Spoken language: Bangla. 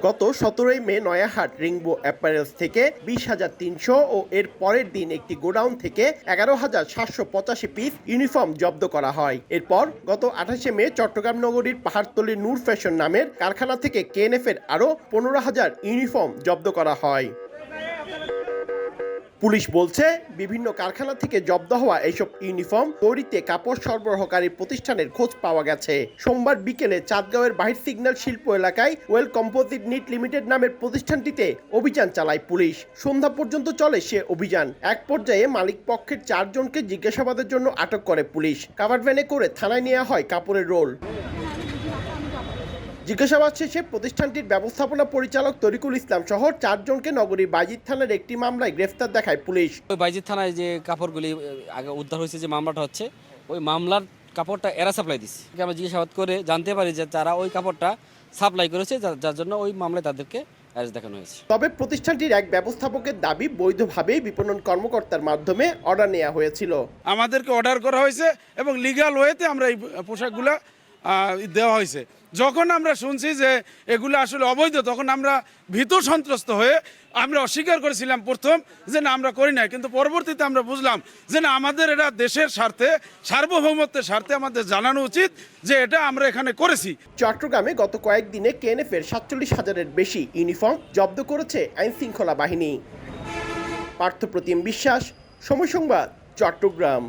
গত 17 মে নয়াহাট রেইনবো অ্যাপারেলস থেকে 20,300 ও এর পরের দিন একটি গোডাউন থেকে 11,785 পিস ইউনিফর্ম জব্দ করা হয়। এরপর গত 28 মে চট্টগ্রাম নগরীর পাহাড়তলী নূর ফ্যাশন নামের কারখানা থেকে কেএনএফ এর আরও 15,000 ইউনিফর্ম জব্দ করা হয়। পুলিশ বলছে, বিভিন্ন কারখানা থেকে জব্দ হওয়া এইসব ইউনিফর্ম তৈরিতে কাপড় সরবরাহকারী প্রতিষ্ঠানের খোঁজ পাওয়া গেছে। সোমবার বিকেলে চাঁদগাঁওয়ের বাহির সিগন্যাল শিল্প এলাকায় ওয়েল কম্পোজিট নিট লিমিটেড নামের প্রতিষ্ঠানটিতে অভিযান চালায় পুলিশ। সন্ধ্যা পর্যন্ত চলে সে অভিযান। এক পর্যায়ে মালিক পক্ষের 4 জনকে জিজ্ঞাসাবাদের জন্য আটক করে পুলিশ। কাভার্ড ভ্যানে করে থানায় নেওয়া হয় কাপড়ের রোল। জিজ্ঞাসাবাদ শেষে প্রতিষ্ঠানটির ব্যবস্থাপনা পরিচালক তরিকুল ইসলাম সহ 4 জনকে নগরীর বাইজিদ থানার একটি মামলায় গ্রেফতার দেখায় পুলিশ। ওই বাইজিদ থানায় যে কাপড়গুলি আগে উদ্ধার হয়েছে, যে মামলাটা হচ্ছে, ওই মামলার কাপড়টা এরা সাপ্লাই দিচ্ছে। আমরা জিজ্ঞাসাবাদ করে জানতে পারি যে তারা ওই কাপড়টা সাপ্লাই করেছে, যার জন্য ওই মামলায় তাদেরকে অ্যারেস্ট দেখানো হয়েছে। তবে প্রতিষ্ঠানটির এক ব্যবস্থাপকের দাবি, বৈধভাবেই বিপণন কর্মকর্তার মাধ্যমে অর্ডার নেওয়া হয়েছিল। আমাদেরকে অর্ডার করা হয়েছে এবং লিগ্যাল ওয়েতে আমরা এই পোশাকগুলো দেওয়া হয়েছে। যখন আমরা শুনছি যে এগুলো আসলে অবৈধ, তখন আমরা ভীত সন্ত্রস্ত হয়ে আমরা অস্বীকার করেছিলাম প্রথম, যে না আমরা করি না। কিন্তু পরবর্তীতে আমরা বুঝলাম যে না, আমাদের এটা দেশের স্বার্থে, সার্বভৌমত্বের স্বার্থে আমাদের জানানো উচিত যে এটা আমরা এখানে করেছি। চট্টগ্রামে গত কয়েকদিনে কেএনএফ এর 47,000-এর বেশি ইউনিফর্ম জব্দ করেছে আইনশৃঙ্খলা বাহিনী। পার্থপ্রতিম বিশ্বাস, সময় সংবাদ, চট্টগ্রাম।